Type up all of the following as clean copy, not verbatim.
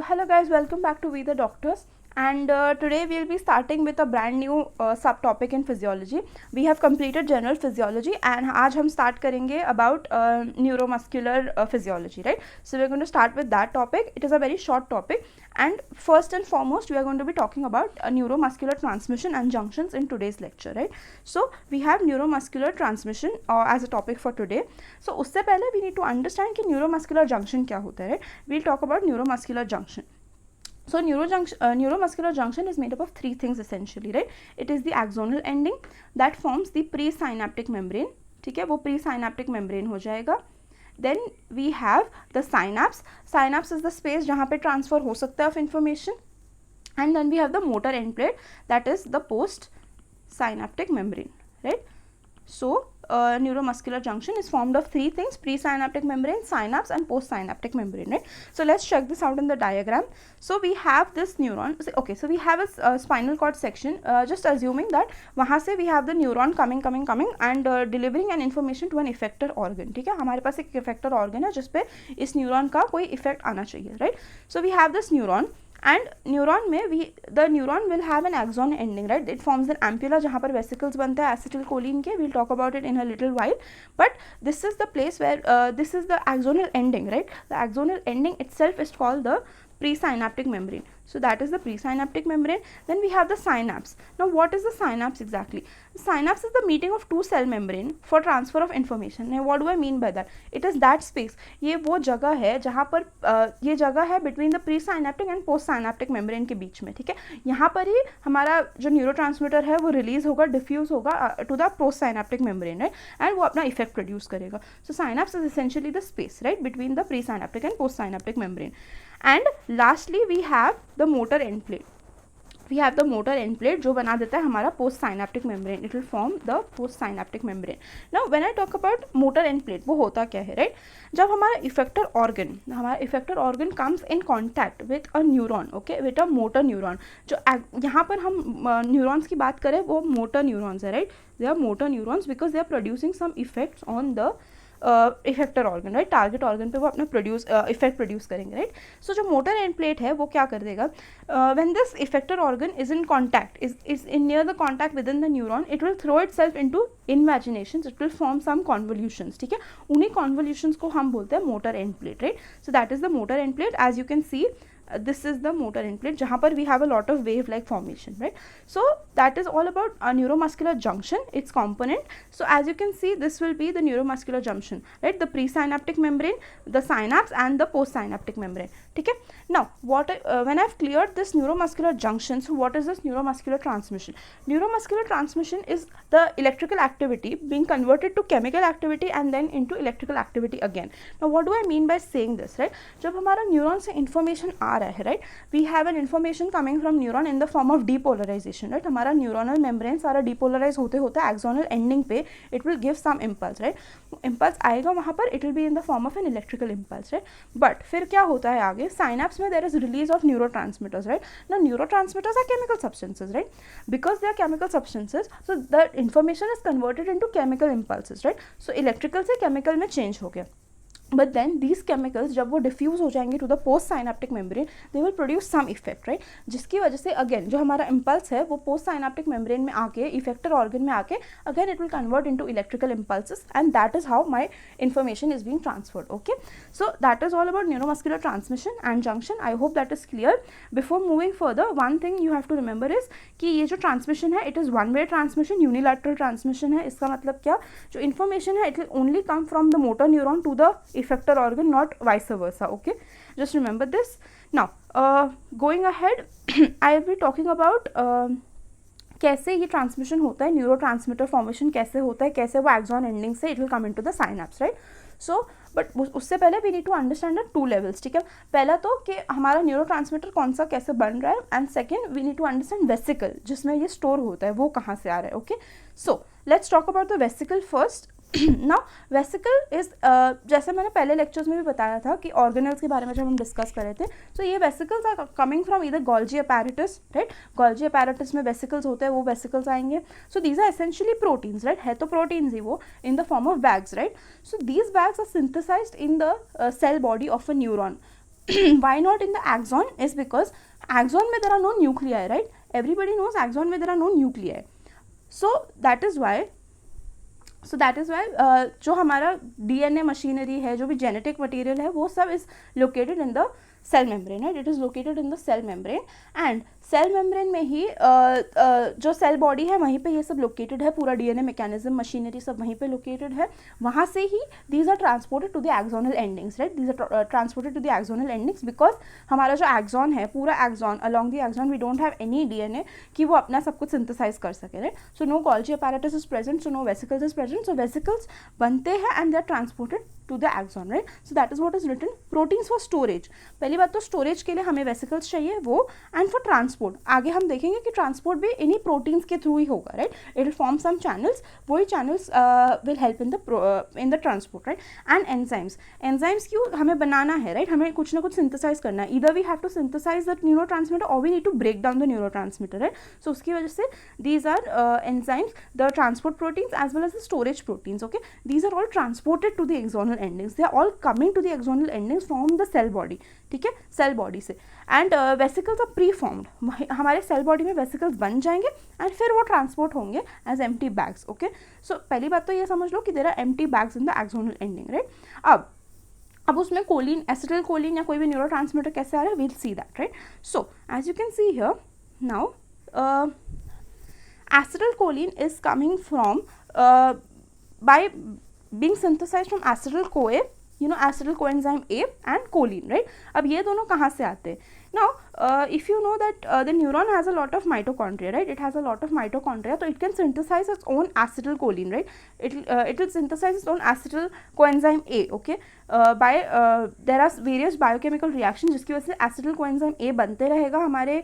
So hello guys, welcome back to We the Doctors, and today we'll be starting with a brand new subtopic in physiology. We have completed general physiology and आज हम start करेंगे about neuromuscular physiology, right? So we're going to start with that topic. It is a very short topic, and first and foremost we are going to be talking about neuromuscular transmission and junctions in today's lecture, right? So we have neuromuscular transmission as a topic for today. So उससे पहले we need to understand कि neuromuscular junction क्या होता है, right? We'll talk about neuromuscular junction. So neuromuscular junction is made up of three things essentially, right? It is the axonal ending that forms the presynaptic membrane, ठीक है, वो presynaptic membrane हो जाएगा. Then we have the synapse. Synapse is the space जहाँ पे transfer हो सकता है of information. And then we have the motor end plate, that is the postsynaptic membrane, right? So neuromuscular junction is formed of three things: presynaptic membrane, synapse and postsynaptic membrane, right? So let's check this out in the diagram. So we have this neuron, okay, so we have a spinal cord section, just assuming that वहाँ से we have the neuron coming and delivering an information to an effector organ, ठीक है, हमारे पास एक effector organ है जिस पे इस neuron का कोई effect आना चाहिए, right? So we have this neuron, and neuron में the neuron will have an axon ending, right? It forms an ampulla जहाँ पर vesicles बनते हैं acetylcholine के. We'll talk about it in a little while, but this is the place where this is the axonal ending, right? The axonal ending itself is called the presynaptic membrane. So that is the presynaptic membrane. Then we have the synapse. Now what is the synapse exactly? The synapse is the meeting of two cell membrane for transfer of information. Now what do I mean by that? It is that space. ये वो जगह है जहाँ पर ये जगह है between the presynaptic and postsynaptic membrane के बीच में, ठीक है. यहाँ पर ही हमारा जो न्यूरोट्रांसमीटर है वो रिलीज होगा, डिफ्यूज होगा to the postsynaptic membrane, right? And वो अपना इफेक्ट प्रोड्यूस करेगा. So synapse is essentially the space, right, between the presynaptic and postsynaptic membrane. And lastly we have the motor end plate. We have the motor end plate जो बना देता है हमारा postsynaptic membrane. It will form the postsynaptic membrane. Now when I talk about motor end plate, वो होता क्या है, right? जब हमारा effector organ comes in contact with a neuron, okay, with a motor neuron. जो यहाँ पर हम neurons की बात करें वो motor neurons है, right? They are motor neurons because they are producing some effects on the effector organ, right? Target organ पे वो अपना इफेक्ट प्रोड्यूस करेंगे, राइट? सो जो मोटर एंड प्लेट है वो क्या कर देगा, when this effector organ is in contact, is in near the contact with in the neuron, it will throw itself into invaginations, it will form some convolutions, ठीक है. उन्हीं convolutions को हम बोलते हैं motor end plate, right? So that is the motor end plate. As you can see this is the motor end plate जहाँ पर we have a lot of wave like formation, right? So that is all about a neuromuscular junction, its component. So as you can see, this will be the neuromuscular junction, right? The presynaptic membrane, the synapse and the postsynaptic membrane, ठीक है. Now what when I've cleared this neuromuscular junction, so what is this neuromuscular transmission? Neuromuscular transmission is the electrical activity being converted to chemical activity and then into electrical activity again. Now what do I mean by saying this, right? जब हमारा neuron से information आ रहा है, right, we have an information coming from neuron in the form of depolarization, right? हमारा neuronal membrane सारा depolarize होते होते axonal ending पे it will give some impulse, right? impulse आएगा वहाँ पर, it will be in the form of an electrical impulse, right? But फिर क्या होता है आगे, synapse में there is release of neurotransmitters, right? Now neurotransmitters are chemical substances, right? Because they are chemical substances, so the information is converted into chemical impulses, right? So electrical से chemical में change हो गया. But then these chemicals जब वो diffuse हो जाएंगे to the postsynaptic membrane, they will produce some effect, right? जिसकी वजह से again जो हमारा impulse है वो postsynaptic membrane में आके effector organ में आके again it will convert into electrical impulses, and that is how my information is being transferred, okay? So that is all about neuromuscular transmission and junction. I hope that is clear. Before moving further, one thing you have to remember is कि ये जो transmission है it is one way transmission, unilateral transmission है. इसका मतलब क्या, जो information है it will only come from the motor neuron to the effector organ, not vice versa, okay? Just remember this. Now going ahead I will be talking about कैसे ये transmission होता है, न्यूरोट्रांसमीटर फॉर्मेशन कैसे होता है, कैसे वो एक्सॉन एंडिंग से it will come into the synapse, right? So but उससे पहले we need to understand the two levels, ठीक है. पहला तो कि हमारा न्यूरोट्रांसमीटर कौन सा कैसे बन रहा है, and second we need to understand vesicle जिसमें ये स्टोर होता है वो कहाँ से आ रहा है, okay? So let's talk about the vesicle first. Now vesicle is, जैसे मैंने पहले लेक्चर्स में भी बताया था कि ऑर्गेनल्स के बारे में जब हम डिस्कस कर रहे थे, तो ये वेसिकल्स आर कमिंग फ्रॉम इधर Golgi apparatus, right? Golgi apparatus में वेसिकल्स होते हैं, वो वेसिकल्स आएंगे. So these are essentially proteins, right? है तो प्रोटीन्स ही वो, in the form of bags, right? So these bags are synthesised in the cell body of a neuron. Why not in the axon is because axon में there are no nuclei, right? Everybody knows axon में there are no nuclei. So that is why जो हमारा DNA machinery है, जो भी genetic material है, वो सब is located in the cell membrane, right? It is located in the cell membrane, and cell membrane में ही जो सेल बॉडी है वहीं पे ये सब लोकेटेड है, पूरा DNA मैकेनिज्म मशीनरी सब वहीं पे लोकेटेड है. वहाँ से ही these are transported to the axonal endings, right? These are transported to the axonal endings because हमारा जो एक्सॉन है, पूरा axon along the axon we don't have any DNA कि वो अपना सब कुछ सिंथेसाइज कर सके, right? So no Golgi apparatus is present, so no vesicles is present. So vesicles बनते हैं and they are transported to the axon, right? So that is what is written. Proteins for storage, पहली बात तो storage के लिए हमें vesicles चाहिए वो, एंड फॉर ट्रांसपोर्ट आगे हम देखेंगे कि ट्रांसपोर्ट भी इन्हीं प्रोटीन्स के थ्रू ही होगा, right? It will form some channels, वही channels will help in the transport, right? And enzymes क्यों हमें बनाना है, राइट? हमें कुछ ना कुछ सिंथेसाइज करना है. Either we have to synthesise the neurotransmitter और we need to break down the neurotransmitter, right? So उसकी वजह से these are enzymes, the transport proteins as well as the storage proteins. Okay, these are all transported to the axonal endings, they are all coming to the axonal endings from the cell body, ठीक है, cell body से. And vesicles are preformed, हमारे cell body में vesicles बन जाएंगे and फिर वो transport होंगे as empty bags. Okay, so पहली बात तो ये समझ लो कि there are empty bags in the axonal ending, right? अब उसमें कोलिन, एसिटिल कोलिन या कोई भी न्यूरोट्रांसमीटर कैसे आ रहा है, we'll see that, right? So as you can see here now, acetyl choline is coming from by being synthesized from acetyl CoA, acetyl coenzyme A and choline, right? अब ये दोनों कहाँ से आते हैं? Now, if you know that the neuron has a lot of mitochondria, right? It has a lot of mitochondria, so it can synthesize its own acetylcholine, right? It will synthesize its own acetyl coenzyme A, okay? There are various biochemical reactions जिसकी वजह से acetyl coenzyme A बनते रहेगा हमारे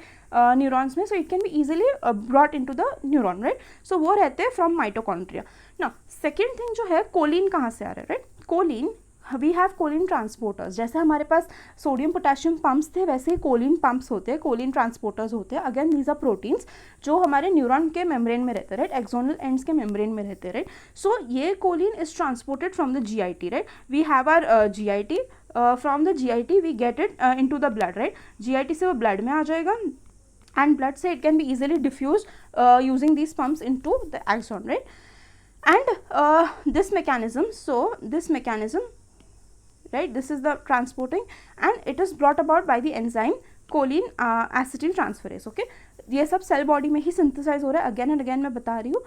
neurons में, so it can be easily brought into the neuron, right? So वो रहते हैं from mitochondria. Now, second thing जो है, choline कहाँ से आ रहा है, right? Choline, we have choline transporters. जैसे हमारे पास सोडियम पोटेशियम पंप्स थे, वैसे ही कोलिन पंप्स होते हैं, कोलिन ट्रांसपोर्टर्स होते हैं. अगेन दीज आर प्रोटीन्स जो हमारे न्यूरॉन के मेम्ब्रेन में रहते हैं, राइट? एक्सोनल एंड्स के मेम्ब्रेन में रहते हैं, राइट? सो ये choline is transported from the GIT, right? We have our GIT, from the GIT we get it into the blood, right? GIT से वो ब्लड में आ जाएगा एंड ब्लड से it can be easily diffuse using these pumps into the axon, right? And this mechanism, right, this is the transporting and it is brought about by the enzyme choline acetyl transferase. Okay, ये सब cell body में ही synthesise हो रहा है. Again and again मैं बता रही हूँ,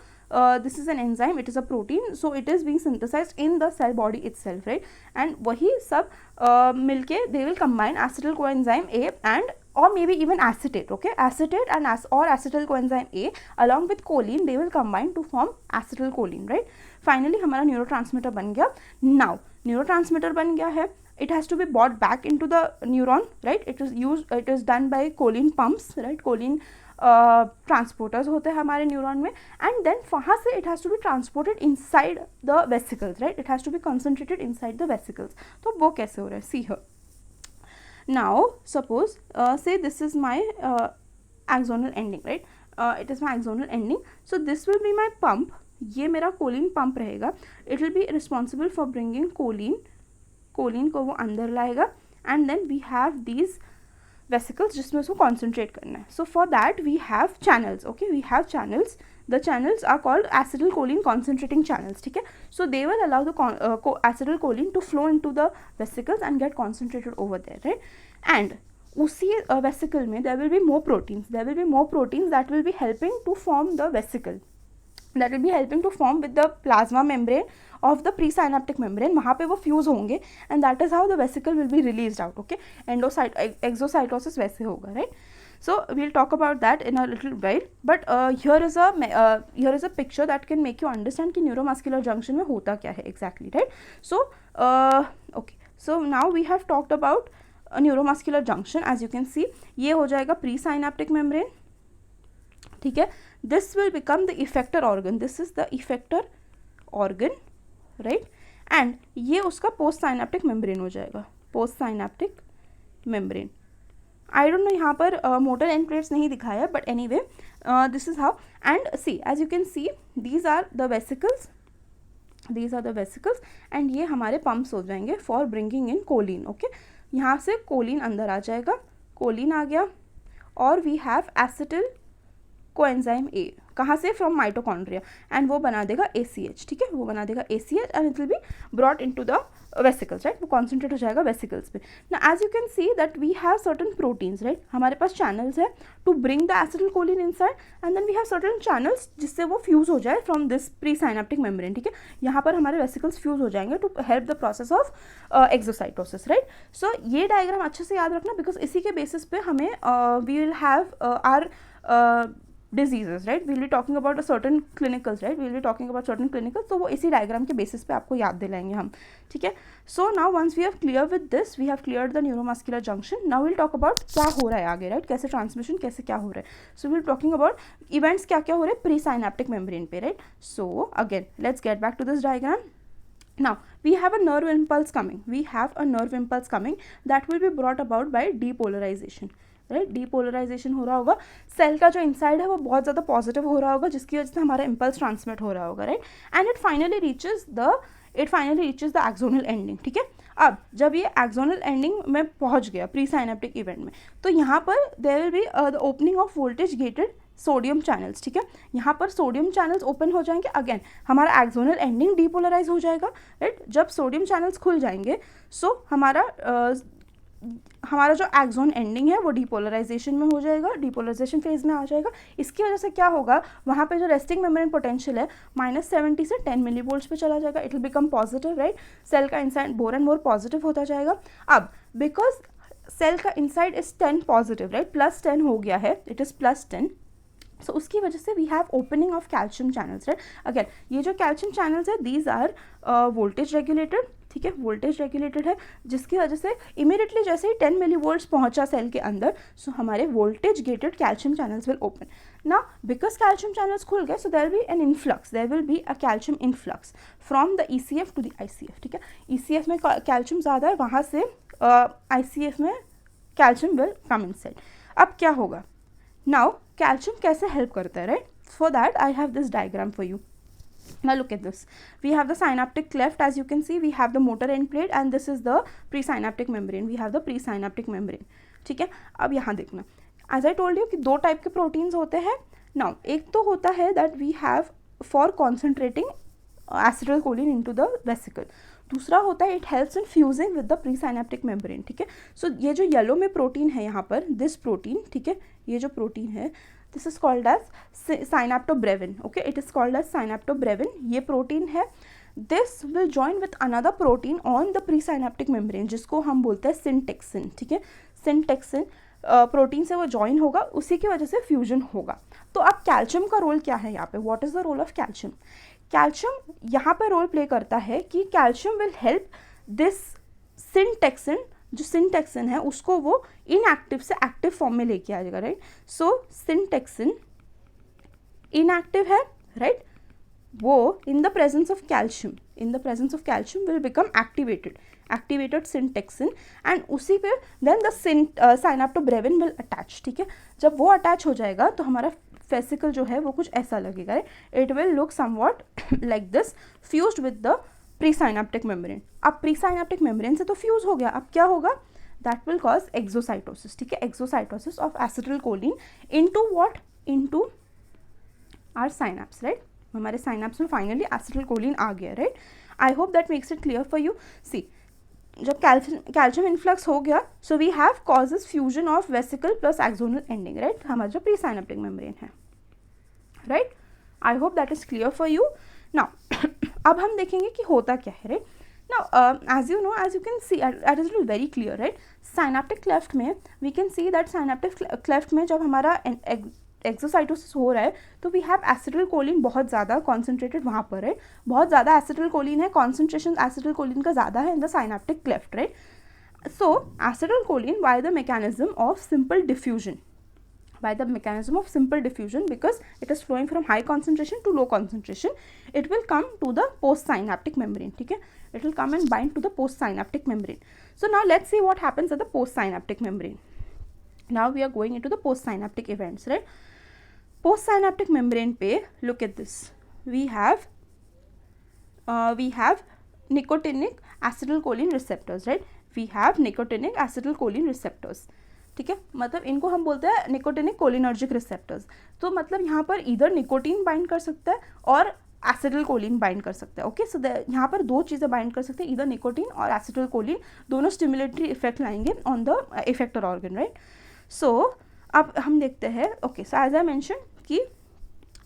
this is an enzyme, it is a protein, so it is being synthesised in the cell body itself, right? And वही सब मिलके they will combine acetyl coenzyme A and or maybe even acetate, okay? Acetate and or acetyl coenzyme A along with choline, they will combine to form acetylcholine, right? Finally हमारा neurotransmitter बन गया. Now neurotransmitter बन गया है, it has to be brought back into the neuron, right? It is done by choline pumps, right? Choline transporters होते हैं हमारे neuron में, एंड देन वहाँ से it has to be transported inside the vesicles, right? It has to be concentrated inside the vesicles. तो वो कैसे हो रहा है, see here. Now suppose say this is my axonal ending, right? It is my axonal ending, so this will be my pump. ये मेरा choline pump रहेगा. It will be responsible for bringing choline को वो अंदर लाएगा, and then we have these vesicles जिसमें उसको concentrate करना है. So for that we have channels, okay? We have channels. The channels are called acetylcholine concentrating channels, ठीक है? So they will allow the acetylcholine to flow into the vesicles and get concentrated over there, right? And उसी vesicle में there will be more proteins. There will be more proteins that will be helping to form the vesicle. That will be helping to form with the plasma membrane of the presynaptic membrane. वहाँ पे वो fuse होंगे and that is how the vesicle will be released out, okay? Exocytosis वैसे होगा, right? So we'll talk about that in a little while, but here is a picture that can make you understand कि neuromuscular junction में होता क्या है exactly, right? So okay, so now we have talked about a neuromuscular junction. As you can see, ये हो जाएगा presynaptic membrane, ठीक है? This will become the effector organ. This is the effector organ, right? And ये उसका postsynaptic membrane हो जाएगा, postsynaptic membrane. I don't know, यहाँ पर मोटर एंड प्लेट्स नहीं दिखाया, but anyway this is how. And see, as you can see, these are the vesicles and ये हमारे पम्प्स हो जाएंगे for bringing in choline, okay? यहाँ से कोलिन अंदर आ जाएगा, कोलिन आ गया, और we have acetyl coenzyme A, कहाँ से, फ्रॉम माइटोकॉन्ड्रिया, एंड वो बना देगा ACH, ठीक है, वो बना देगा ACH and it will be brought into the vesicles, right, वो कॉन्सेंट्रेट हो जाएगा वेसिकल्स पे. ना as you can see that we have certain proteins, right, हमारे पास चैनल्स है to bring the acetyl choline inside, and then we have certain channels जिससे वो फ्यूज हो जाए from this pre synaptic membrane, ठीक है, यहाँ पर हमारे वेसिकल्स फ्यूज हो जाएंगे to help the process of exocytosis, right. So ये डायग्राम अच्छे से याद रखना, बिकॉज इसी के बेसिस पे हमें we will have our diseases, right, we'll be talking about a certain clinicals, right, we'll be talking about certain clinicals, तो वो इसी डायग्राम के बेसिस पे आपको याद दिलाएंगे हम, ठीक है. So now once we have clear with this, we have clear the neuromuscular junction. Now will talk about क्या हो रहा है आगे, राइट, कैसे ट्रांसमिशन, कैसे क्या हो रहा है. So will talking about events क्या क्या हो रहे हैं प्री साइनेप्टिक मेम्ब्रेन पे, right. So again let's get back to this diagram. Now we have a nerve impulse coming, we have a nerve impulse coming that will be brought about by depolarization, right. Depolarisation हो रहा होगा, cell का जो inside है वो बहुत ज़्यादा positive हो रहा होगा, जिसकी वजह से हमारा इम्पल्स ट्रांसमिट हो रहा होगा, right. And it finally reaches the axonal ending, ठीक है. अब जब ये एक्सोनल एंडिंग में पहुंच गया प्री साइनेप्टिक इवेंट में, तो यहाँ पर there will be the opening of voltage gated sodium channels, ठीक है. यहाँ पर सोडियम चैनल्स ओपन हो जाएंगे, अगेन हमारा एक्सोनल एंडिंग डीपोलराइज हो जाएगा, राइट. जब सोडियम चैनल्स खुल जाएंगे, सो हमारा जो एक्सोन एंडिंग है वो डीपोलराइजेशन में हो जाएगा, डीपोलराइजेशन फेज में आ जाएगा. इसकी वजह से क्या होगा, वहाँ पे जो रेस्टिंग मेम्ब्रेन पोटेंशियल है -70 से 10 मिलीवोल्ट्स पे चला जाएगा. It will become positive, right. Cell का inside more and more positive होता जाएगा. अब बिकॉज सेल का इनसाइड इज 10 पॉजिटिव, राइट, +10 हो गया है, इट इज़ +10. सो उसकी वजह से we have opening of calcium channels, right. Again ये जो कैल्शियम चैनल्स है दीज आर वोल्टेज रेगुलेटेड, ठीक है, वोल्टेज रेगुलेटेड है, जिसकी वजह से इमीडिएटली जैसे ही 10 मिलीवोल्ट्स पहुंचा सेल के अंदर, सो हमारे voltage gated calcium channels will open. ना बिकॉज कैल्शियम चैनल्स खुल गए, so there will be an influx, there will be a calcium influx from the ECF to the ICF, ठीक है. ECF में कैल्शियम ज़्यादा है, वहाँ से ICF में कैल्शियम विल कम इनसाइड. अब क्या होगा, नाउ कैल्शियम कैसे हेल्प करता है, right. For that I have this diagram for you. Now look at this, we have the synaptic cleft, as you can see we have the motor end plate, and this is the presynaptic membrane, we have the presynaptic membrane, ठीक है. अब यहाँ देखना, as I told you कि दो type के proteins होते हैं. Now एक तो होता है that we have for concentrating acetylcholine into the vesicle, दूसरा होता है it helps in fusing with the presynaptic membrane, ठीक है. So ये जो येलो में प्रोटीन है यहाँ पर, this प्रोटीन, ठीक है, ये जो प्रोटीन है, this is called as synaptobrevin, okay, it is called as synaptobrevin. ये प्रोटीन है, this will join with another protein on the presynaptic membrane, जिसको हम बोलते हैं syntaxin, ठीक है. syntaxin प्रोटीन से वो ज्वाइन होगा, उसी की वजह से फ्यूजन होगा. तो अब कैल्शियम का रोल क्या है यहाँ पे, what is the role of calcium. Calcium यहाँ पे रोल प्ले करता है कि calcium will help this syntaxin, जो syntaxin है उसको वो इनएक्टिव से एक्टिव फॉर्म में लेके आ जाएगा, राइट. सो syntaxin इनएक्टिव है, राइट, वो in the presence of calcium will become activated syntaxin, and उसी पे then the synaptobrevin will attach, ठीक है. जब वो अटैच हो जाएगा तो हमारा वेसिकल जो है वो कुछ ऐसा लगेगा, right. It will look somewhat like this, fused with the presynaptic membrane. अब प्रीसाइनेप्टिक मेम्ब्रेन से तो फ्यूज हो गया, अब क्या होगा, दैट विल कॉज एक्सोसाइटोसिस, ठीक है, exocytosis of acetylcholine into what, into our synapse, right. हमारे साइनेप्स में फाइनली एसिटिलकोलिन आ गया, right. I hope that makes it clear for you. See, जब कैल्शियम इन्फ्लक्स हो गया, so we have causes fusion of vesicle plus axonal ending, right, हमारा जो presynaptic membrane है, right. I hope that is clear for you. Now अब हम देखेंगे कि होता क्या है, right. Now as you know, as you can see, it is very clear, right. Synaptic cleft में we can see that synaptic cleft में जब हमारा एक्सोसाइटोसिस हो रहा है तो वी हैव एसिटिलकोलिन बहुत ज़्यादा कॉन्सेंट्रेटेड वहाँ पर है, बहुत ज़्यादा एसिटिलकोलिन है, कॉन्सेंट्रेशन एसिटिलकोलिन का ज़्यादा है in the synaptic cleft, right. So acetylcholine by the mechanism of simple diffusion, because it is flowing from high concentration to low concentration, it will come to the postsynaptic membrane, ठीक है, it will come and bind to the postsynaptic membrane. So now let's see what happens at the postsynaptic membrane. Now we are going into the postsynaptic events, right. Postsynaptic membrane पे look at this, we have nicotinic acetylcholine receptors, right. We have nicotinic acetylcholine receptors, ठीक है, मतलब इनको हम बोलते हैं nicotinic cholinergic receptors. तो मतलब यहाँ पर इधर निकोटीन बाइंड कर सकता है और एसिटिलकोलिन बाइंड कर सकता है। ओके, सो यहाँ पर दो चीज़ें बाइंड कर सकते हैं, इधर निकोटीन और एसिटिलकोलिन, दोनों स्टिमुलेटरी इफेक्ट लाएंगे on the effector organ, right. So अब हम देखते हैं, okay, so as I mention कि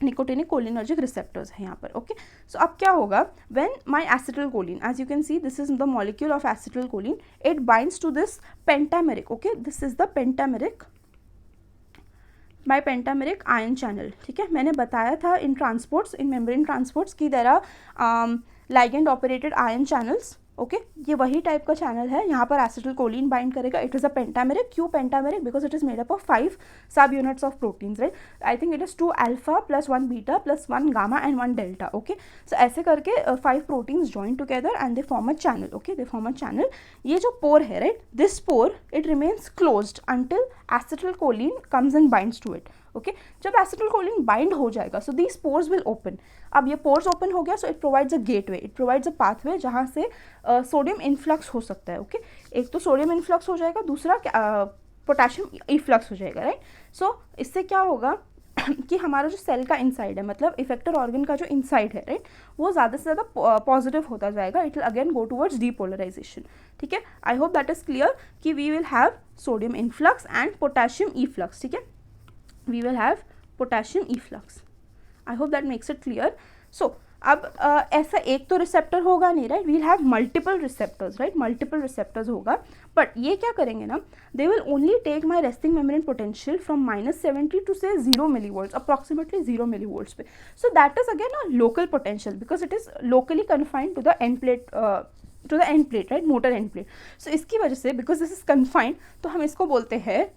निकोटिनिक कोलिनर्जिक रिसेप्टर्स है यहाँ पर। ओके, सो अब क्या होगा, when my acetylcholine, as you can see this is the molecule of acetylcholine, it binds to this pentameric, okay, this is the pentameric, by pentameric ion channel, ठीक है। मैंने बताया था in transports, in membrane transports की there are ligand operated ion channels, okay, ये वही type का channel है। यहाँ पर एसिटिलकोलिन बाइंड करेगा, इट इज़ अ पेंटामेरिक। क्यों pentameric? Because it is made up of 5 subunits of proteins, right. I think it is 2 alpha plus 1 beta plus 1 gamma and 1 delta, okay. So ऐसे करके 5 proteins join together and they form a channel, okay, they form a channel. ये जो pore है, right, this pore it remains closed until acetylcholine comes and binds to it, okay. जब acetylcholine bind हो जाएगा, so these pores will open. अब ये pores open हो गया, so it provides a gateway, it provides a pathway जहाँ से sodium influx हो सकता है, ओके। एक तो सोडियम इन्फ्लक्स हो जाएगा, दूसरा पोटेशियम इफ्लक्स हो जाएगा, राइट। सो इससे क्या होगा कि हमारा जो सेल का इनसाइड है, मतलब इफेक्टर ऑर्गन का जो इनसाइड है, राइट, वो ज़्यादा से ज़्यादा पॉजिटिव होता जाएगा। It will again go towards depolarization, ठीक है। I hope that is clear कि we will have sodium influx and potassium efflux, ठीक है, we will have potassium efflux. I hope that makes it clear. So अब ऐसा एक तो receptor होगा नहीं, right, we will have multiple receptors, right, multiple receptors होगा। बट ये क्या करेंगे ना, they will only take my resting membrane potential from -70 to से 0 millivolts, अप्रॉक्सीमेटली 0 millivolts पे। So that is again a local potential because it is locally confined to the end plate, to the end plate, right, motor end plate. So इसकी वजह से because this is confined, तो हम इसको बोलते हैं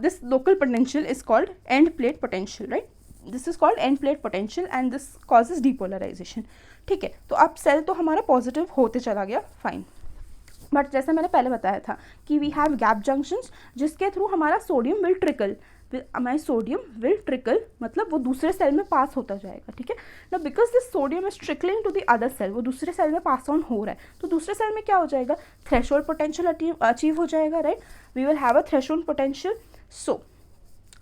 this local potential is called end plate potential, right? This is called end plate potential and this causes depolarization, ठीक है। तो अब सेल तो हमारा पॉजिटिव होते चला गया, फाइन। बट जैसे मैंने पहले बताया था कि वी हैव गैप जंक्शंस जिसके थ्रू हमारा sodium will trickle, my sodium will trickle, मतलब वो दूसरे सेल में पास होता जाएगा, ठीक है ना। Because this sodium is trickling to the other cell, वो दूसरे सेल में पास ऑन हो रहा है, तो दूसरे सेल में क्या हो जाएगा, थ्रेशोल्ड पोटेंशियल अचीव हो जाएगा, राइट। We will have a threshold potential. So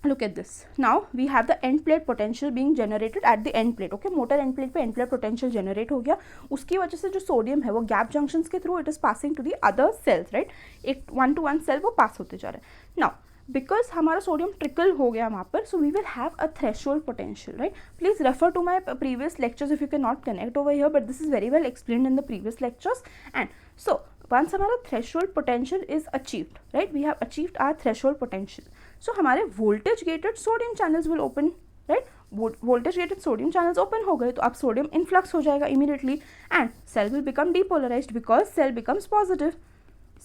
look at this, now we have the end plate potential being generated at the end plate, okay, motor end plate पे end plate potential generate हो गया। उसकी वजह से जो sodium है वो gap junctions के through it is passing to the other cells, right, एक 1 to 1 सेल वो पास होते जा रहे हैं। नाउ बिकॉज हमारा सोडियम ट्रिकल हो गया वहाँ पर, so we will have a threshold potential, right. Please refer to my previous lectures if you can not connect over here, but this is very well explained in the previous lectures. And so once हमारा threshold potential is achieved, right, we have achieved our threshold potential, so हमारे voltage gated sodium channels will open, right, voltage gated sodium channels open हो गए, तो अब sodium influx हो जाएगा immediately and cell will become depolarised because cell becomes positive.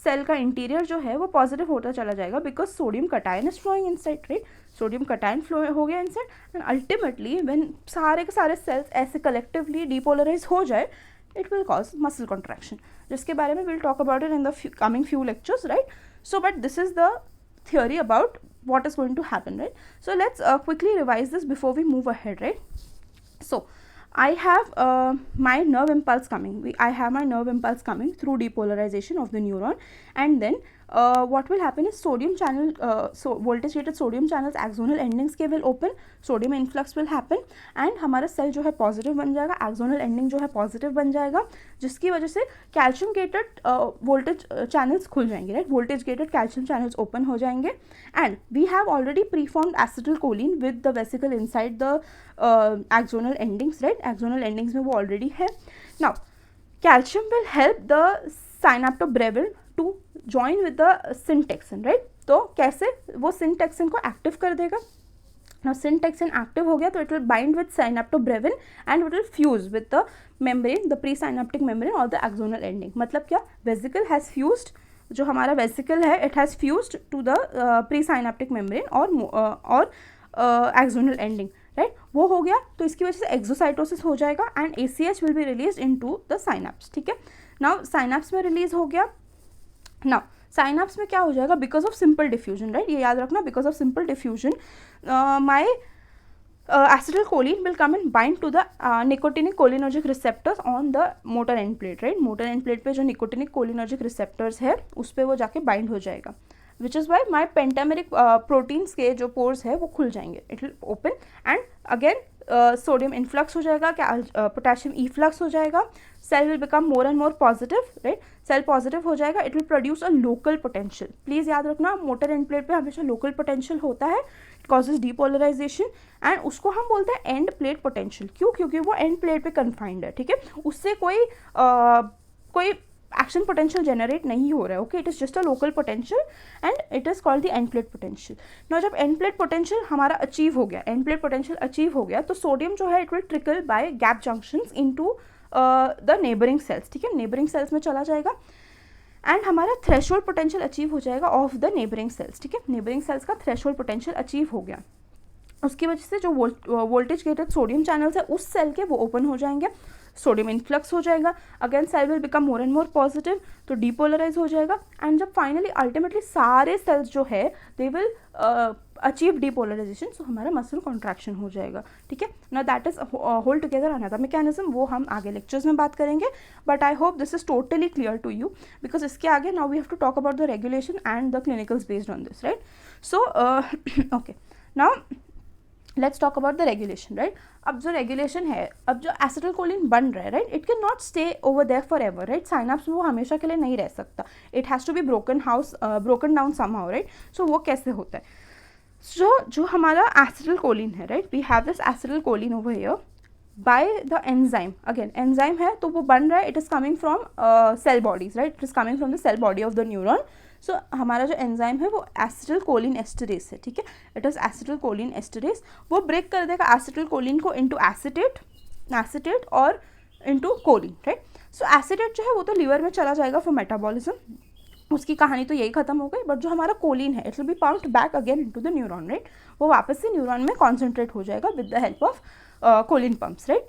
Cell का interior जो है वो पॉजिटिव होता चला जाएगा because sodium cation is flowing inside, right, sodium cation flow हो गया इनसाइड एंड अल्टीमेटली व्हेन सारे के सारे सेल्स ऐसे कलेक्टिवली डीपोलराइज हो जाए, it will cause muscle contraction, जिसके बारे में we'll talk about it in the coming few lectures, right? So but this is the theory about what is going to happen, right? So let's quickly revise this before we move ahead, right? So I have my nerve impulse coming, I have my nerve impulse coming through depolarization of the neuron, and then what will happen is sodium channel, so voltage gated sodium channels axonal endings के will open, sodium influx will happen and हमारा cell जो है positive बन जाएगा, axonal ending जो है positive बन जाएगा, जिसकी वजह से कैल्शियम गेटेड वोल्टेज चैनल्स खुल जाएंगे, right, voltage gated calcium channels open हो जाएंगे and we have already preformed acetylcholine with the vesicle inside the axonal endings, right, axonal endings में वो ऑलरेडी है। Now calcium will help the synaptobrevin to join with the syntaxin, right, तो कैसे वो सिंटेक्सिन को active कर देगा। Now syntaxin active हो गया तो it will bind with synaptobrevin and it will fuse with the membrane, the presynaptic membrane or the axonal ending। मतलब क्या, वेसिकल हैज़ फ्यूज्ड, जो हमारा वेसिकल है it has fused to the presynaptic membrane और axonal ending, right, वो हो गया तो इसकी वजह से एक्सोसाइटोसिस हो जाएगा and ACH will be release into the synapse, ठीक है। नाउ साइनेप्स में रिलीज हो गया, नाउ साइनेप्स में क्या हो जाएगा, because of simple diffusion, right, ये याद रखना, because of simple diffusion my acetylcholine will come and bind to the nicotinic cholinergic receptors on the motor end plate, right? motor end plate पे जो nicotinic cholinergic receptors है उस पे वो जाके bind हो जाएगा, which is why my pentameric proteins के जो pores है वो खुल जाएंगे, it will open and again sodium influx हो जाएगा, क्या पोटेशियम इफ्लक्स हो जाएगा, cell will become more and more positive, right? Cell positive हो जाएगा, it will produce a local potential. Please याद रखना, मोटर एंड प्लेट पे हमेशा लोकल पोटेंशियल होता है, इट कॉजेज डीपोलराइजेशन एंड उसको हम बोलते हैं एंड प्लेट पोटेंशियल. क्यों? क्योंकि वो एंड प्लेट पे कन्फाइंड है, ठीक है, उससे कोई एक्शन पोटेंशियल जनरेट नहीं हो रहा है. Okay, it is just a local potential and it is called the end plate potential. ना जब एंड प्लेट पोटेंशियल हमारा अचीव हो गया, एंड प्लेट पोटेंशियल अचीव हो गया, तो सोडियम जो है it will trickle by gap junctions into the neighbouring cells, ठीक है, नेबरिंग सेल्स में चला जाएगा एंड हमारा थ्रेशोल्ड पोटेंशियल अचीव हो जाएगा ऑफ द नेबरिंग सेल्स, ठीक है, नेबरिंग सेल्स का थ्रेशोल्ड पोटेंशियल अचीव हो गया. उसकी वजह से जो वोल्टेज गेटेड सोडियम चैनल्स है उस सेल के वो ओपन हो जाएंगे, सोडियम इन्फ्लक्स हो जाएगा, again cell will become more and more positive, तो डीपोलराइज हो जाएगा एंड जब फाइनली अल्टीमेटली सारे सेल्स जो है they will achieve depolarisation, so हमारा मसल कॉन्ट्रैक्शन हो जाएगा, ठीक है ना. That is whole together another mechanism, वो हम आगे लेक्चर्स में बात करेंगे, but I hope this is totally clear to you because इसके आगे now we have to talk about the regulation and the clinicals based on this, right? So okay, now let's talk about the regulation, right? अब जो regulation है, अब जो acetylcholine बन रहा है, right, it can not stay over there for ever, right? Synapse में वो हमेशा के लिए नहीं रह सकता, it has to be broken down somehow, right? So वो कैसे होता है? जो हमारा एसिटिलकोलिन है, right, we have this acetylcholine over here by the enzyme, again enzyme है तो वो बन रहा है, it is coming from cell bodies, right, it is coming from the cell body of the neuron. So हमारा जो enzyme है वो एसिटिलकोलिन एस्टरेज है, ठीक है, इट इज़ एसिटिलकोलिन एस्टरेज. वो ब्रेक कर देगा एसिटिलकोलिन को इनटू एसिटेट और इनटू कोलिन, राइट? सो एसिटेट जो है वो तो लीवर में चला जाएगा फॉर मेटाबॉलिज्म, उसकी कहानी तो यही खत्म हो गई. बट जो हमारा कोलिन है it will be pumped back again into the neuron, right? वो वापस से न्यूरॉन में कॉन्सेंट्रेट हो जाएगा with the help of choline pumps, right?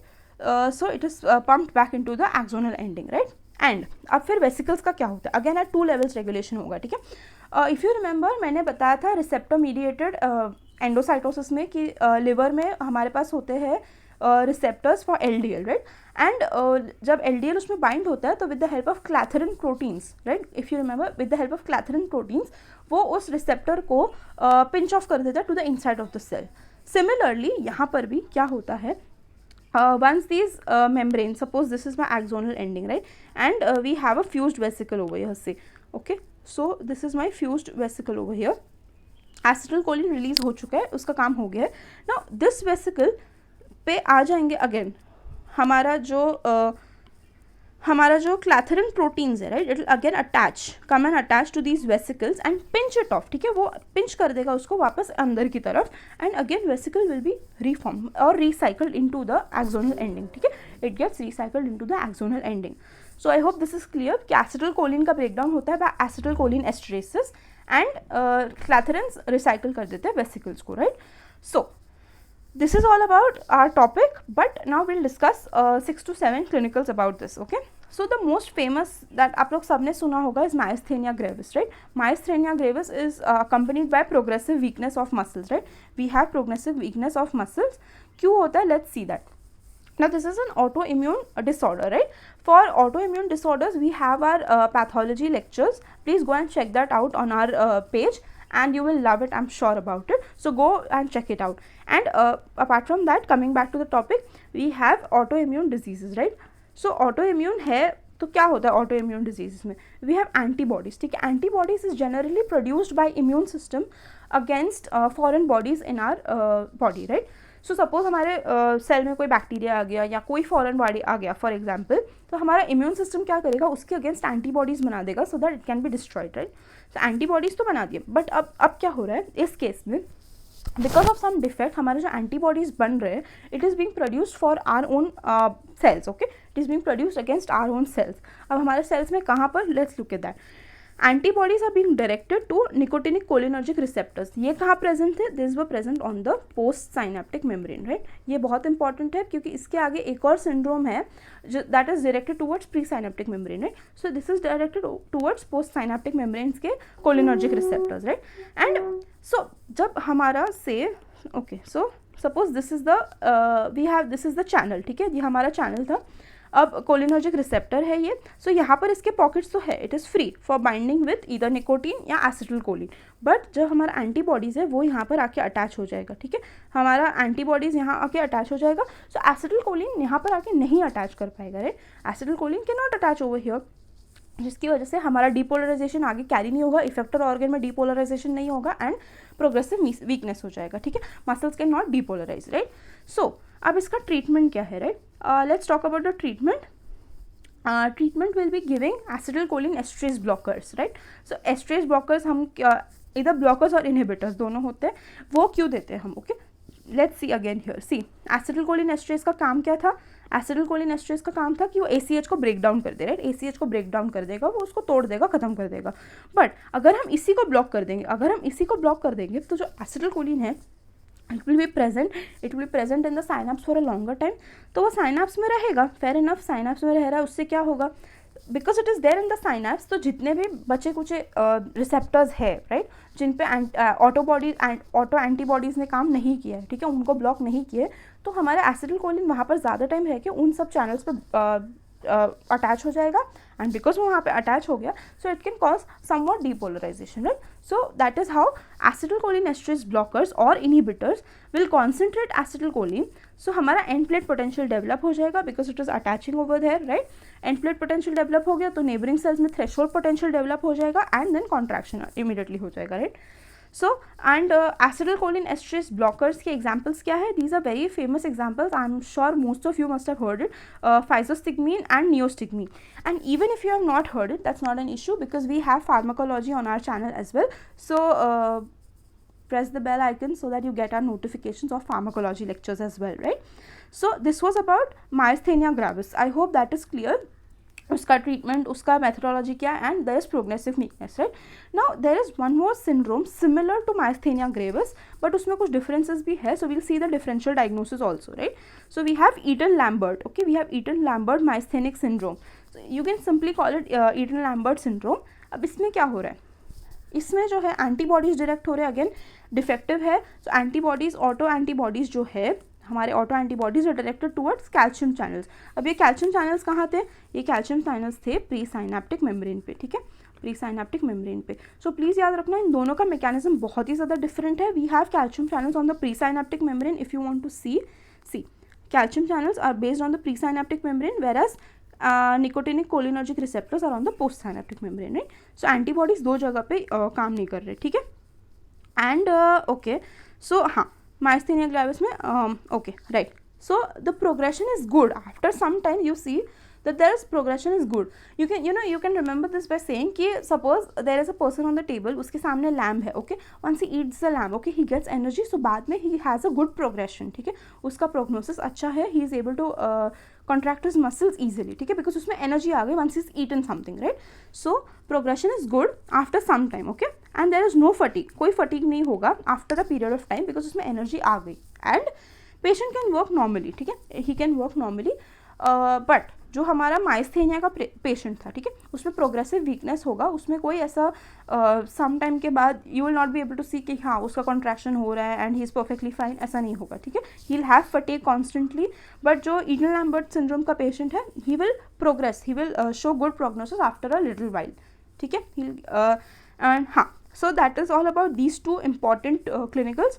So it is pumped back into the axonal ending, right? And अब फिर vesicles का क्या होता है? अगेन एट 2 लेवल्स रेगुलेशन होगा, ठीक है. इफ़ यू रिमेंबर मैंने बताया था रिसेप्टर मीडिएटेड एंडोसाइटोसिस में कि लिवर में हमारे पास होते हैं receptors for LDL, right? And जब LDL उसमें बाइंड होता है तो with the help of clathrin proteins, right, if you remember, with the help of clathrin proteins वो उस रिसेप्टर को पिंच ऑफ कर देता है to the inside of the cell. Similarly यहाँ पर भी क्या होता है, once these membranes, suppose this is my axonal ending, right, and we have a fused vesicle over here, say, okay, so this is my fused vesicle over here, acetylcholine release हो चुका है, उसका काम हो गया है. now this vesicle पे आ जाएंगे अगेन हमारा जो क्लैथरिन प्रोटीन्स है, right, it will again come and attach to these vesicles and pinch it off, ठीक है, वो पिंच कर देगा उसको वापस अंदर की तरफ and again vesicle will be reform और recycled into the axonal ending, ठीक है, it gets recycled into the axonal ending. So I hope this is clear कि एसिटिलकोलिन का ब्रेकडाउन होता है by acetylcholine esterase and clathrins recycle कर देते हैं वेसिकल्स को, right? So this is all about our topic, but now we'll discuss 6 to 7 clinicals about this, okay? So the most famous that आप लोग सबने सुना होगा is myasthenia gravis, right? Myasthenia gravis is accompanied by progressive weakness of muscles, right? We have progressive weakness of muscles. क्यों होता है? Let's see that. Now this is an autoimmune disorder, right? For autoimmune disorders we have our pathology lectures. Please go and check that out on our page and you will love it, I'm sure about it. So go and check it out. And apart from that, coming back to the topic, we have autoimmune diseases, right? So autoimmune है तो क्या होता है autoimmune diseases में? We have antibodies, ठीक है? Antibodies is generally produced by immune system against foreign bodies in our body, right? So suppose हमारे cell में कोई बैक्टीरिया आ गया या कोई फॉरेन बॉडी आ गया फॉर एग्जांपल, तो हमारा इम्यून सिस्टम क्या करेगा, उसके अगेंस्ट एंटीबॉडीज़ बना देगा so that it can be destroyed, right? तो एंटीबॉडीज़ तो बना दिए, बट अब क्या हो रहा है इस केस में, बिकॉज ऑफ सम डिफेक्ट हमारे जो एंटीबॉडीज़ बन रहे हैं it is being produced for our own cells, okay, it is being produced against our own cells. अब हमारे सेल्स में कहाँ पर, let's look at that. Antibodies are being directed to nicotinic cholinergic receptors. ये कहाँ प्रेजेंट है? This were present on the post synaptic membrane, right? ये बहुत इंपॉर्टेंट है क्योंकि इसके आगे एक और सिंड्रोम है that is directed towards pre synaptic membrane, right? So this is directed towards post synaptic membranes के cholinergic receptors, right? And so जब हमारा से okay, so suppose this is the this is the channel, ठीक है, ये हमारा channel था। अब कोलिनर्जिक रिसेप्टर है ये, सो यहाँ पर इसके पॉकेट्स तो है, it is free for binding with either nicotine या एसिटिलकोलिन, बट जो हमारा एंटीबॉडीज़ है वो यहाँ पर आके अटैच हो जाएगा, ठीक है, हमारा एंटीबॉडीज़ यहाँ आके अटैच हो जाएगा। सो एसिटिलकोलिन यहाँ पर आके नहीं अटैच कर पाएगा, right, acetylcholine can not attach over here, जिसकी वजह से हमारा डिपोलराइजेशन आगे कैरी नहीं होगा, इफेक्टर ऑर्गन में डिपोलराइजेशन नहीं होगा एंड प्रोग्रेसिव वीकनेस हो जाएगा, ठीक है, muscles can not depolarize, right. So अब इसका ट्रीटमेंट क्या है, right, let's talk about the treatment. Treatment will be giving acetylcholine esterase blockers, right. So esterase blockers हम इधर ब्लॉकर्स और इनहिबिटर्स दोनों होते हैं, वो क्यों देते हैं हम, okay, let's see again here. See, acetylcholine esterase का काम क्या था, एसिटिलकोलिन एस्ट्रेज का काम था कि वो ACH को ब्रेक डाउन कर दे, राइट, ACH को ब्रेक डाउन कर देगा, वो उसको तोड़ देगा, खत्म कर देगा। बट अगर हम इसी को ब्लॉक कर देंगे, तो जो एसिटिलकोलिन है it will be present in the synapse for a longer time, तो वो साइनाप्स में रहेगा, फेयर इनफ, साइनाप्स में रह रहा है, उससे क्या होगा, because it is there in the synapse, तो जितने भी बचे कुछ रिसेप्टर्स है, राइट, जिन पे ऑटो एंटीबॉडीज़ ने काम नहीं किया है, ठीक है, उनको ब्लॉक नहीं किए, तो हमारा एसिटिलकोलिन वहाँ पर ज़्यादा टाइम रह के उन सब चैनल्स पे अटैच हो जाएगा, एंड बिकॉज वो वहाँ पे अटैच हो गया, so it can cause somewhat depolarization, right. So that is how acetylcholine esterase blockers और inhibitors will concentrate acetylcholine, so हमारा एंड प्लेट पोटेंशियल डेवलप हो जाएगा because it is attaching over there, right, end plate potential develop हो गया तो neighbouring cells में threshold potential develop हो जाएगा एंड देन कॉन्ट्रैक्शन इमीडिएटली हो जाएगा, right. So and acetylcholine esterase blockers के एग्जाम्पल्स क्या है, these are very famous examples, I am sure most of you must have heard it, physostigmine and neostigmine, and even if you have not heard it, that's not an issue because we have pharmacology on our channel as well, so press the bell icon so that you get our notifications of pharmacology lectures as well, right. So this was about myasthenia gravis, I hope that is clear, उसका treatment, उसका methodology क्या है, and there is progressive weakness, right. Now there is one more syndrome similar to myasthenia gravis, but उसमें कुछ differences भी है, so we'll see the differential diagnosis also, right. So we have Eaton Lambert, okay, we have Eaton Lambert myasthenic syndrome, you can simply call it Eaton Lambert syndrome. अब इसमें क्या हो रहा है, इसमें जो है एंटीबॉडीज़ डायरेक्ट हो रहे हैं, अगेन डिफेक्टिव है, सो एंटीबॉडीज़, ऑटो एंटीबॉडीज़ जो है हमारे auto antibodies are directed towards calcium channels. अब ये कैल्शियम चैनल्स कहाँ थे, ये कैल्शियम चैनल्स थे प्री साइनेप्टिक मेम्ब्रेन पे, ठीक है, प्री साइनेप्टिक मेम्ब्रेन पे। सो प्लीज़ याद रखना इन दोनों का मैकेनिज्म बहुत ही ज़्यादा डिफरेंट है। We have calcium channels on the pre synaptic membrane, if you want to see calcium channels are based on the pre synaptic membrane, whereas nicotinic cholinergic receptors are on the post synaptic membrane, right. So antibodies दो जगह पे काम नहीं कर रहे, ठीक है, and okay, सो हाँ, myasthenia gravis में okay, right, so the progression is good after some time, you see that there is progression is good, you can remember this by saying कि suppose there is a person on the table, उसके सामने lamb है, okay, once he eats the lamb, okay, he gets energy, so बाद में he has a good progression, ठीक है, उसका prognosis अच्छा है, he is able to contract his muscles easily, ठीक है, because उसमें energy आ गई once he's eaten something, right. So progression is good after some time, okay, and there is no fatigue, कोई fatigue नहीं होगा after a period of time because उसमें energy आ गई, and patient can work normally, ठीक है, he can work normally, but जो हमारा myasthenia का पेशेंट था, ठीक है, उसमें प्रोग्रेसिव वीकनेस होगा, उसमें कोई ऐसा सम टाइम के बाद you will not be able to see कि हाँ उसका कॉन्ट्रैक्शन हो रहा है and he is perfectly fine, ऐसा नहीं होगा, ठीक है, he will have fatigue constantly, but जो ईटन लैम्बर्ट सिंड्रोम का पेशेंट है he will progress, he will show good prognosis after a little while, ठीक है, एंड हाँ, so that is all about these two important clinicals.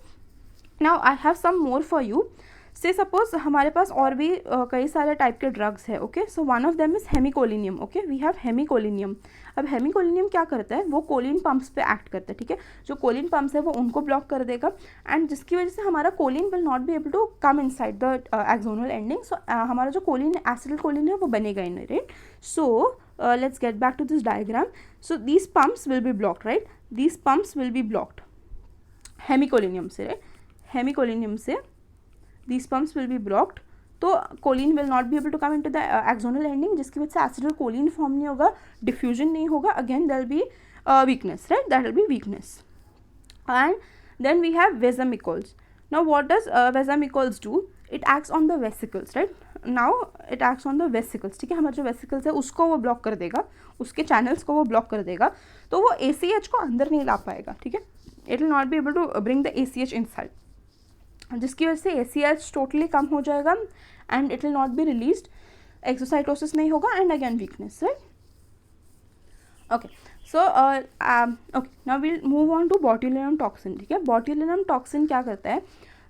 Now I have some more for you, से suppose हमारे पास और भी कई सारे टाइप के ड्रग्स है, okay, so one of them is hemicholinium, okay, we have hemicholinium. अब हेमिकोलिनियम क्या करता है, वो कोलिन पंप्स पे एक्ट करता है, ठीक है, जो कोलिन पंप्स है वो उनको ब्लॉक कर देगा, एंड जिसकी वजह से हमारा choline will not be able to come inside the axonal ending, so हमारा जो कोलिन एसिटिलकोलिन है वो बनेगा ही नहीं, right. So let's get back to this diagram, so these pumps will be blocked, right, these pumps will be blocked hemicholinium से, right, हेमिकोलिनियम से these pumps will be blocked, तो choline will not be able to come into the axonal ending, जिसकी वजह से acetylcholine form नहीं होगा, diffusion नहीं होगा, again there will be weakness, right, that will be weakness, and then we have vesamicols. Now what does vesamicols do, it acts on the vesicles, right, now it acts on the vesicles, ठीक है, हमारे जो vesicles है उसको वो block कर देगा, उसके channels को वो ब्लॉक कर देगा, तो वो ACH को अंदर नहीं ला पाएगा, ठीक है, it will not be able to bring the ACH inside, जिसकी वजह से ACH टोटली कम हो जाएगा and it will not be released, exocytosis नहीं होगा and again weakness, right. Okay, so okay, now we'll move on to botulinum toxin. ठीक है, बॉट्यूलिनम टॉक्सिन क्या करता है,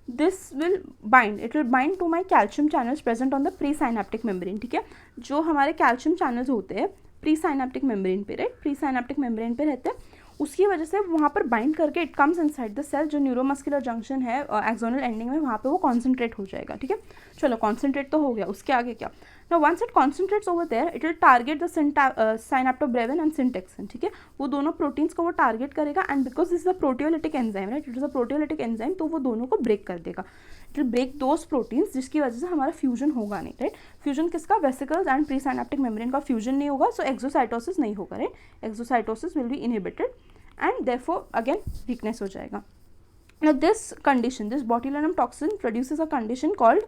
this will bind, it will bind to my calcium channels present on the pre synaptic membrane. ठीक है, जो हमारे calcium channels होते हैं प्री साइनेप्टिक मेम्ब्रेन पे, राइट, प्री साइनेप्टिक मेम्ब्रेन पे रहते हैं, उसकी वजह से वहाँ पर बाइंड करके it comes inside the cell, जो न्यूरोमस्कुलर जंक्शन है एक्सोनल एंडिंग में, वहाँ पे वो कॉन्सेंट्रेट हो जाएगा. ठीक है, चलो कॉन्सेंट्रेट तो हो गया, उसके आगे क्या. Now once it concentrates over there, it will target the synaptobrevin and syntaxin. ठीक है, वो दोनों प्रोटीन्स को वो टारगेट करेगा and because this is a proteolytic enzyme, right, it is a proteolytic enzyme, तो वो दोनों को ब्रेक कर देगा. It will break those proteins जिसकी वजह से हमारा फ्यूजन होगा नहीं, राइट. फ्यूजन किसका, vesicles and pre synaptic membrane का फ्यूजन नहीं होगा, सो एक्सोसाइटोसिस नहीं होगा, right. Exocytosis will be inhibited and therefore again weakness हो जाएगा. Now this condition, this botulinum toxin produces a condition called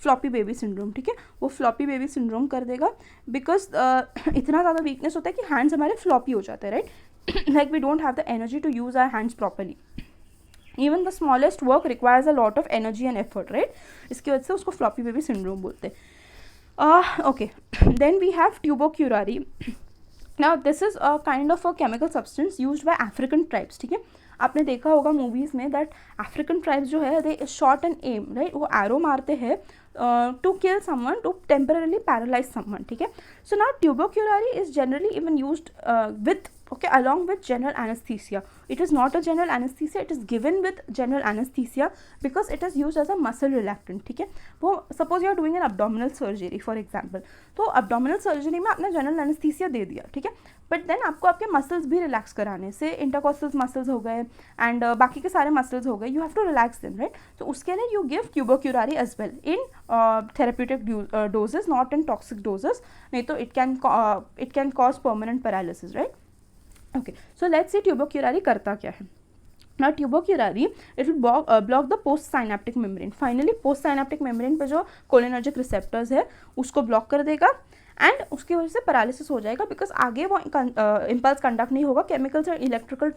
floppy baby syndrome. ठीक है, वो floppy baby syndrome कर देगा because इतना ज़्यादा weakness होता है कि hands हमारे floppy हो जाते हैं, right. Like we don't have the energy to use our hands properly. Even the smallest work requires a lot of energy and effort, right. इसकी वजह से उसको floppy baby syndrome बोलते हैं. Okay, then we have tubercularity. Now this is a kind of a chemical substance used by African tribes. ठीक है, आपने देखा होगा मूवीज़ में दैट अफ्रीकन ट्राइब्स जो है they shot and aim, right, वो एरो मारते हैं to kill someone, to temporarily paralyze someone. ठीक है, so now tubocurarine is generally even used with, okay, along with general anesthesia. It is not a general anesthesia, it is given with general anesthesia because it is used as a muscle relaxant. ठीक है, वो suppose you are doing an abdominal surgery for example, तो abdominal surgery में आपने general anesthesia दे दिया, ठीक है, but then आपको आपके मसल्स भी रिलैक्स कराने से, इंटरकॉस्टल मसल्स हो गए एंड बाकी के सारे मसल्स हो गए, you have to relax them, right. तो उसके लिए you give tubocurarine as well in therapeutic doses, not in toxic doses, नहीं तो it can cause permanent paralysis, right. Okay, so let's see tubocurarine करता क्या है. Now tubercularity, it will block the post synaptic membrane. Finally post synaptic membrane पे जो cholinergic receptors है उसको block कर देगा एंड उसकी वजह से पैरालिसिस हो जाएगा बिकॉज आगे वो इम्पल्स कंडक्ट नहीं होगा, केमिकल्स और इलेक्ट्रिकल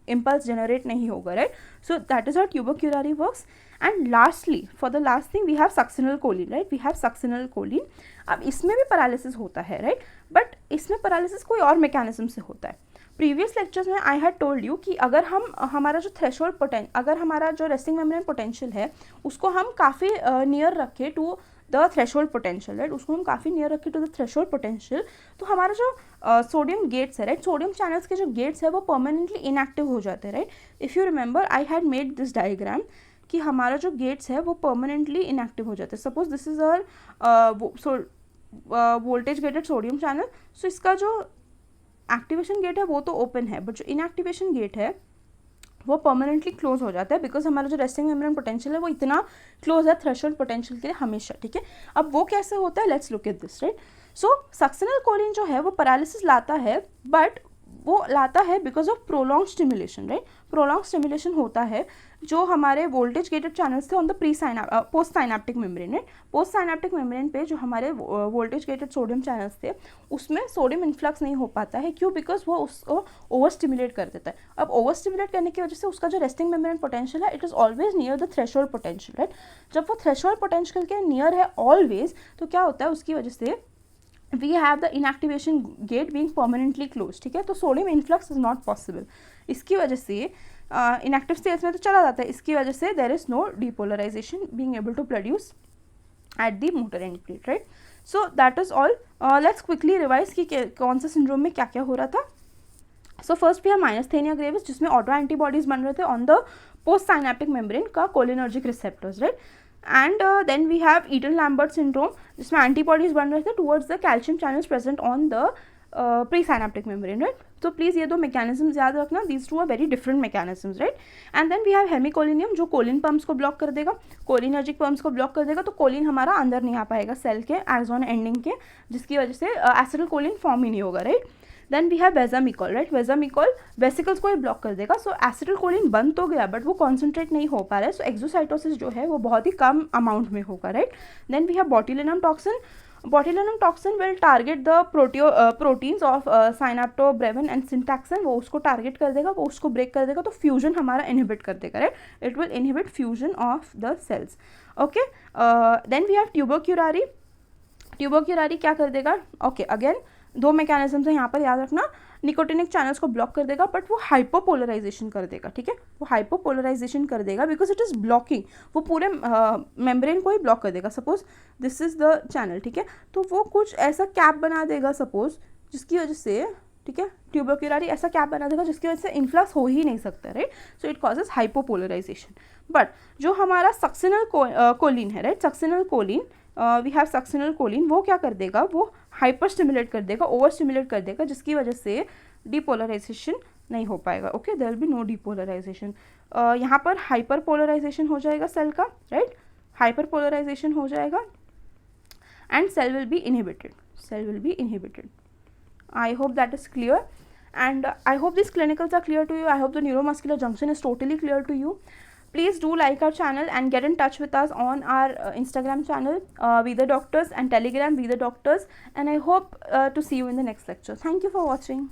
इम्पल्स जनरेट नहीं होगा, right. So that is how tubocurarine works. And lastly for the last thing we have succinyl choline, right, we have succinyl choline. अब इसमें भी पैरालिसिस होता है, राइट, बट इसमें पैरालिसिस कोई और मैकेनिज्म से होता है. प्रीवियस लेक्चर्स में आई हैड टोल्ड यू कि अगर हम हमारा जो थ्रेशोल्ड अगर हमारा जो रेस्टिंग मेम्ब्रेन पोटेंशियल है उसको हम काफ़ी नियर रखें to the threshold potential, right, उसको हम काफ़ी नियर रखें टू द थ्रेशोल्ड पोटेंशियल, तो हमारा जो सोडियम गेट्स है, राइट, सोडियम चैनल्स के जो गेट्स है वो परमानेंटली इनएक्टिव हो जाते हैं, right. If you remember I had made this diagram कि हमारा जो गेट्स है वो परमानेंटली इनएक्टिव हो जाते हैं. Suppose this is our voltage gated sodium channel, so इसका जो एक्टिवेशन गेट है वो तो ओपन है, बट जो इनएक्टिवेशन गेट है वो परमानेंटली क्लोज हो जाता है बिकॉज हमारा जो रेस्टिंग मेम्ब्रेन पोटेंशियल है वो इतना क्लोज है थ्रेशोल्ड पोटेंशियल के लिए हमेशा, ठीक है. अब वो कैसे होता है, let's look at this, right. So succinyl choline जो है वो पैरालिसिस लाता है, बट वो लाता है because of prolong stimulation, right. Prolong stimulation होता है जो हमारे वोल्टेज गेटेड चैनल्स थे on the post synaptic membrane, right. Post synaptic membrane पे जो हमारे वोल्टेज गेटेड सोडियम चैनल्स थे उसमें सोडियम इन्फ्लक्स नहीं हो पाता है. क्यों? बिकॉज वो उसको ओवर स्टिमुलेट कर देता है. अब ओवर स्टिमुलेट करने की वजह से उसका जो रेस्टिंग मेम्ब्रेन पोटेंशियल है it is always near the threshold potential, right. जब वो थ्रेशोल्ड पोटेंशियल के नियर है ऑलवेज, तो क्या होता है उसकी वजह से we have the inactivation gate being permanently closed, ठीक है. तो sodium influx is not possible. इसकी वजह से इनएक्टिव स्टेट्स में तो चला जाता है, इसकी वजह से there is no depolarization being able to produce at the motor end plate, right. So that is all. Let's quickly revise कि कौन सा सिंड्रोम में क्या क्या हो रहा था. सो फर्स्ट भी है माइनेस्थेनिया ग्रेविस जिसमें ऑटो एंटीबॉडीज बन रहे थे on the post synaptic membrane का cholinergic receptors, right. And then we have Eaton Lambert syndrome जिसमें एंटीबॉडीज बन रहे थे towards the calcium channels present on the pre synaptic membrane, right. तो प्लीज़ ये दो मैकेनिज्म्स याद रखना, these two are very different mechanisms, right. And then we have hemicholinium जो कोलिन पम्प्स को ब्लॉक कर देगा, कोलिनर्जिक पम्प्स को ब्लॉक कर देगा, तो कोलिन हमारा अंदर नहीं आ पाएगा सेल के एक्सॉन एंडिंग के, जिसकी वजह से एसिटिल कोलिन फॉर्म ही नहीं होगा, right. Then we have vesamicol, right. Vesamicol vesicles को ही ब्लॉक कर देगा, सो एसिटिल कोलिन बन तो गया बट वो कॉन्सेंट्रेट नहीं हो पा रहा है, सो एक्सोसाइटोसिस जो है वो बहुत ही कम अमाउंट में होगा, right. Then we have botulinum toxin botulinum toxin will target the proteins of synaptobrevin and syntaxin, वो उसको टारगेट कर देगा, वो उसको ब्रेक कर देगा, तो फ्यूजन हमारा इनहिबिट कर देगा, right, it will inhibit fusion of the cells. Okay, then we have tubocurarine. Tubocurarine क्या कर देगा? ओके, अगेन दो मैकेनिज्म है यहाँ पर, याद रखना. निकोटिनिक चैनल्स को ब्लॉक कर देगा, बट वो हाइपोपोलराइजेशन कर देगा, ठीक है, वो हाइपोपोलराइजेशन कर देगा बिकॉज इट इज़ ब्लॉकिंग, वो पूरे मेम्ब्रेन को ही ब्लॉक कर देगा. Suppose this is the channel, ठीक है, तो वो कुछ ऐसा कैप बना देगा सपोज, जिसकी वजह से, ठीक है, ट्यूबरक्युलारी ऐसा कैप बना देगा जिसकी वजह से इन्फ्लक्स हो ही नहीं सकता, right. So it causes hypopolarization. But जो हमारा सक्सिनल कोलिन है, right, succinyl choline, we have succinyl choline, वो क्या कर देगा? वो हाइपर स्टिमुलेट कर देगा, ओवर स्टिमुलेट कर देगा, जिसकी वजह से डीपोलराइजेशन नहीं हो पाएगा. Okay, there will be no depolarization. यहाँ पर हाइपर पोलराइजेशन हो जाएगा सेल का, राइट, हाइपर पोलराइजेशन हो जाएगा and cell will be inhibited, cell will be inhibited. I hope that is clear, and I hope these clinicals are clear to you. I hope the neuromuscular junction is totally clear to you. Please do like our channel and get in touch with us on our Instagram channel, We The Doctors, and Telegram, We The Doctors, and I hope to see you in the next lecture. Thank you for watching.